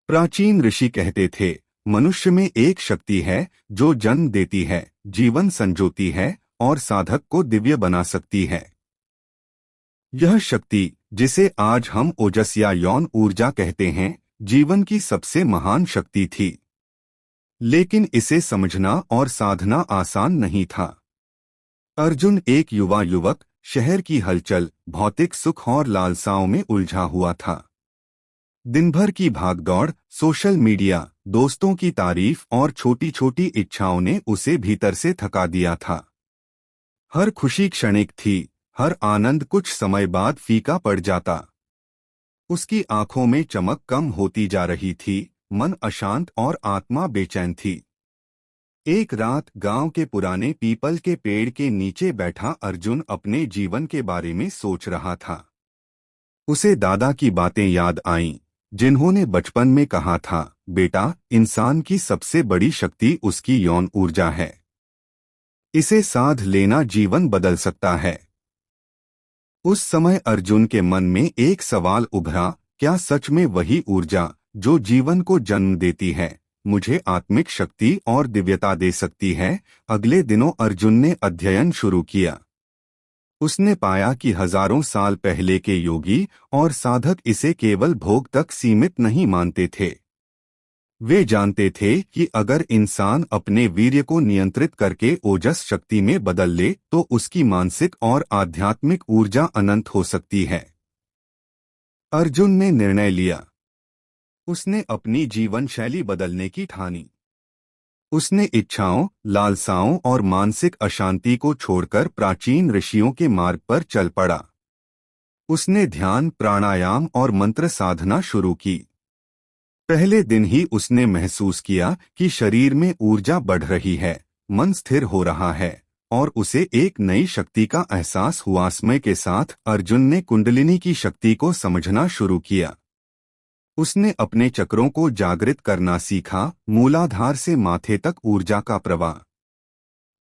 प्राचीन ऋषि कहते थे, मनुष्य में एक शक्ति है जो जन्म देती है, जीवन संजोती है और साधक को दिव्य बना सकती है। यह शक्ति, जिसे आज हम ओजस या यौन ऊर्जा कहते हैं, जीवन की सबसे महान शक्ति थी। लेकिन इसे समझना और साधना आसान नहीं था। अर्जुन एक युवा युवक शहर की हलचल, भौतिक सुख और लालसाओं में उलझा हुआ था। दिन भर की भागदौड़, सोशल मीडिया, दोस्तों की तारीफ और छोटी छोटी इच्छाओं ने उसे भीतर से थका दिया था। हर खुशी क्षणिक थी, हर आनंद कुछ समय बाद फीका पड़ जाता। उसकी आंखों में चमक कम होती जा रही थी, मन अशांत और आत्मा बेचैन थी। एक रात गांव के पुराने पीपल के पेड़ के नीचे बैठा अर्जुन अपने जीवन के बारे में सोच रहा था। उसे दादा की बातें याद आईं, जिन्होंने बचपन में कहा था, बेटा, इंसान की सबसे बड़ी शक्ति उसकी यौन ऊर्जा है। इसे साध लेना जीवन बदल सकता है। उस समय अर्जुन के मन में एक सवाल उभरा, क्या सच में वही ऊर्जा जो जीवन को जन्म देती है, मुझे आत्मिक शक्ति और दिव्यता दे सकती है? अगले दिनों अर्जुन ने अध्ययन शुरू किया। उसने पाया कि हजारों साल पहले के योगी और साधक इसे केवल भोग तक सीमित नहीं मानते थे। वे जानते थे कि अगर इंसान अपने वीर्य को नियंत्रित करके ओजस शक्ति में बदल ले तो उसकी मानसिक और आध्यात्मिक ऊर्जा अनंत हो सकती है। अर्जुन ने निर्णय लिया। उसने अपनी जीवन शैली बदलने की ठानी। उसने इच्छाओं, लालसाओं और मानसिक अशांति को छोड़कर प्राचीन ऋषियों के मार्ग पर चल पड़ा। उसने ध्यान, प्राणायाम और मंत्र साधना शुरू की। पहले दिन ही उसने महसूस किया कि शरीर में ऊर्जा बढ़ रही है, मन स्थिर हो रहा है और उसे एक नई शक्ति का एहसास हुआ। समय के साथ अर्जुन ने कुंडलिनी की शक्ति को समझना शुरू किया। उसने अपने चक्रों को जागृत करना सीखा, मूलाधार से माथे तक ऊर्जा का प्रवाह।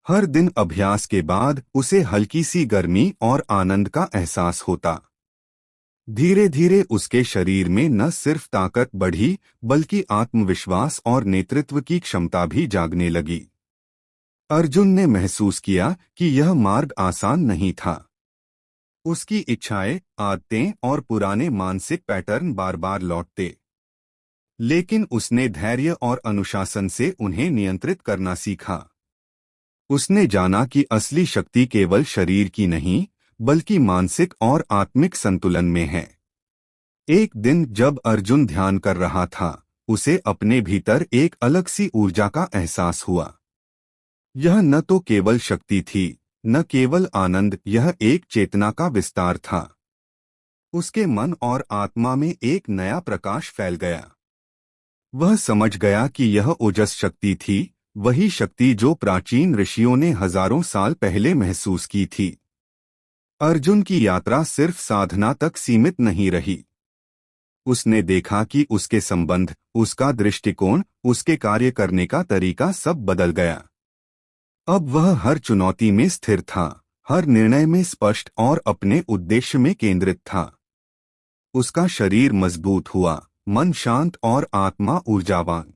हर दिन अभ्यास के बाद उसे हल्की सी गर्मी और आनंद का एहसास होता। धीरे धीरे उसके शरीर में न सिर्फ ताकत बढ़ी, बल्कि आत्मविश्वास और नेतृत्व की क्षमता भी जागने लगी। अर्जुन ने महसूस किया कि यह मार्ग आसान नहीं था। उसकी इच्छाएं, आदतें और पुराने मानसिक पैटर्न बार बार लौटते। लेकिन उसने धैर्य और अनुशासन से उन्हें नियंत्रित करना सीखा। उसने जाना कि असली शक्ति केवल शरीर की नहीं, बल्कि मानसिक और आत्मिक संतुलन में है। एक दिन जब अर्जुन ध्यान कर रहा था, उसे अपने भीतर एक अलग सी ऊर्जा का एहसास हुआ। यह न तो केवल शक्ति थी, न केवल आनंद, यह एक चेतना का विस्तार था। उसके मन और आत्मा में एक नया प्रकाश फैल गया। वह समझ गया कि यह ओजस शक्ति थी, वही शक्ति जो प्राचीन ऋषियों ने हजारों साल पहले महसूस की थी। अर्जुन की यात्रा सिर्फ साधना तक सीमित नहीं रही। उसने देखा कि उसके संबंध, उसका दृष्टिकोण, उसके कार्य करने का तरीका सब बदल गया। अब वह हर चुनौती में स्थिर था, हर निर्णय में स्पष्ट और अपने उद्देश्य में केंद्रित था। उसका शरीर मजबूत हुआ, मन शांत और आत्मा ऊर्जावान।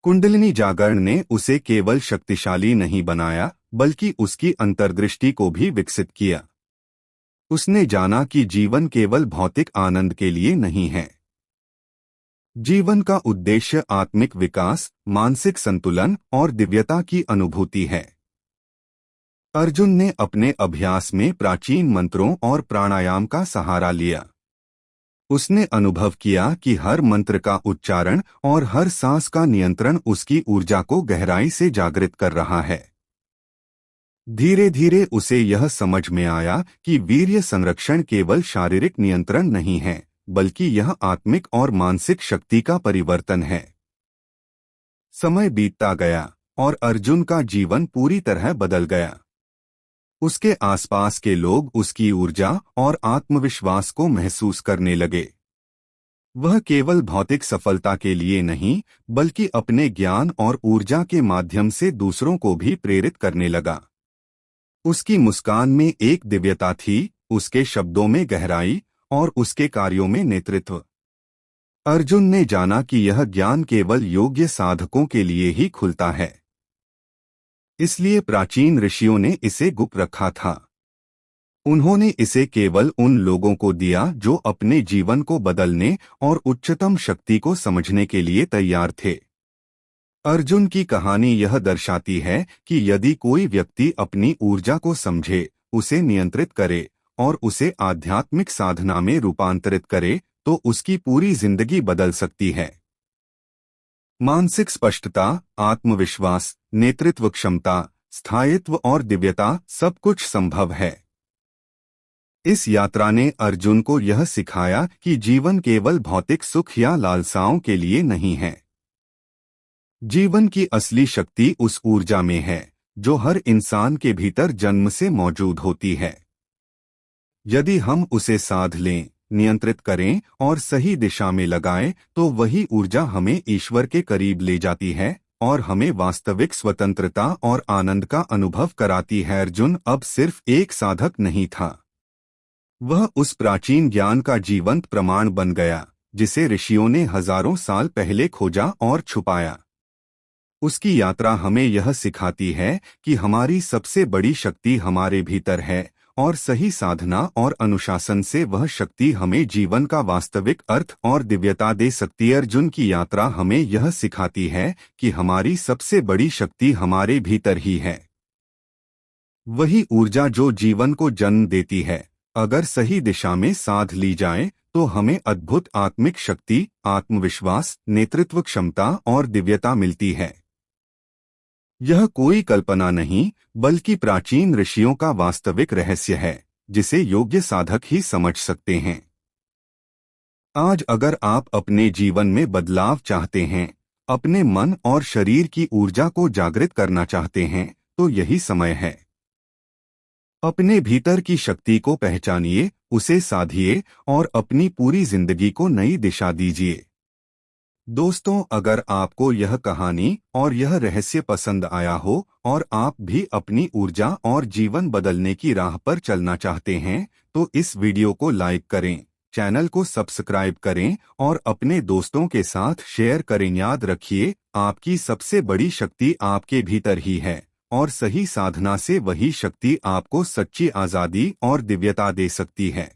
कुंडलिनी जागरण ने उसे केवल शक्तिशाली नहीं बनाया, बल्कि उसकी अंतर्दृष्टि को भी विकसित किया। उसने जाना कि जीवन केवल भौतिक आनंद के लिए नहीं है। जीवन का उद्देश्य आत्मिक विकास, मानसिक संतुलन और दिव्यता की अनुभूति है। अर्जुन ने अपने अभ्यास में प्राचीन मंत्रों और प्राणायाम का सहारा लिया। उसने अनुभव किया कि हर मंत्र का उच्चारण और हर सांस का नियंत्रण उसकी ऊर्जा को गहराई से जागृत कर रहा है। धीरे धीरे उसे यह समझ में आया कि वीर्य संरक्षण केवल शारीरिक नियंत्रण नहीं है, बल्कि यह आत्मिक और मानसिक शक्ति का परिवर्तन है। समय बीतता गया और अर्जुन का जीवन पूरी तरह बदल गया। उसके आसपास के लोग उसकी ऊर्जा और आत्मविश्वास को महसूस करने लगे। वह केवल भौतिक सफलता के लिए नहीं, बल्कि अपने ज्ञान और ऊर्जा के माध्यम से दूसरों को भी प्रेरित करने लगा। उसकी मुस्कान में एक दिव्यता थी, उसके शब्दों में गहराई और उसके कार्यों में नेतृत्व। अर्जुन ने जाना कि यह ज्ञान केवल योग्य साधकों के लिए ही खुलता है, इसलिए प्राचीन ऋषियों ने इसे गुप्त रखा था। उन्होंने इसे केवल उन लोगों को दिया जो अपने जीवन को बदलने और उच्चतम शक्ति को समझने के लिए तैयार थे। अर्जुन की कहानी यह दर्शाती है कि यदि कोई व्यक्ति अपनी ऊर्जा को समझे, उसे नियंत्रित करे और उसे आध्यात्मिक साधना में रूपांतरित करे, तो उसकी पूरी जिंदगी बदल सकती है। मानसिक स्पष्टता, आत्मविश्वास, नेतृत्व क्षमता, स्थायित्व और दिव्यता सब कुछ संभव है। इस यात्रा ने अर्जुन को यह सिखाया कि जीवन केवल भौतिक सुख या लालसाओं के लिए नहीं है। जीवन की असली शक्ति उस ऊर्जा में है जो हर इंसान के भीतर जन्म से मौजूद होती है। यदि हम उसे साध लें, नियंत्रित करें और सही दिशा में लगाएं, तो वही ऊर्जा हमें ईश्वर के करीब ले जाती है और हमें वास्तविक स्वतंत्रता और आनंद का अनुभव कराती है। अर्जुन अब सिर्फ एक साधक नहीं था, वह उस प्राचीन ज्ञान का जीवंत प्रमाण बन गया जिसे ऋषियों ने हजारों साल पहले खोजा और छुपाया। उसकी यात्रा हमें यह सिखाती है कि हमारी सबसे बड़ी शक्ति हमारे भीतर है और सही साधना और अनुशासन से वह शक्ति हमें जीवन का वास्तविक अर्थ और दिव्यता दे सकती है। अर्जुन की यात्रा हमें यह सिखाती है कि हमारी सबसे बड़ी शक्ति हमारे भीतर ही है, वही ऊर्जा जो जीवन को जन्म देती है। अगर सही दिशा में साध ली जाए तो हमें अद्भुत आत्मिक शक्ति, आत्मविश्वास, नेतृत्व क्षमता और दिव्यता मिलती है। यह कोई कल्पना नहीं बल्कि प्राचीन ऋषियों का वास्तविक रहस्य है जिसे योग्य साधक ही समझ सकते हैं। आज अगर आप अपने जीवन में बदलाव चाहते हैं, अपने मन और शरीर की ऊर्जा को जागृत करना चाहते हैं, तो यही समय है। अपने भीतर की शक्ति को पहचानिए, उसे साधिए और अपनी पूरी जिंदगी को नई दिशा दीजिए। दोस्तों, अगर आपको यह कहानी और यह रहस्य पसंद आया हो और आप भी अपनी ऊर्जा और जीवन बदलने की राह पर चलना चाहते हैं, तो इस वीडियो को लाइक करें, चैनल को सब्सक्राइब करें और अपने दोस्तों के साथ शेयर करें। याद रखिए, आपकी सबसे बड़ी शक्ति आपके भीतर ही है और सही साधना से वही शक्ति आपको सच्ची आज़ादी और दिव्यता दे सकती है।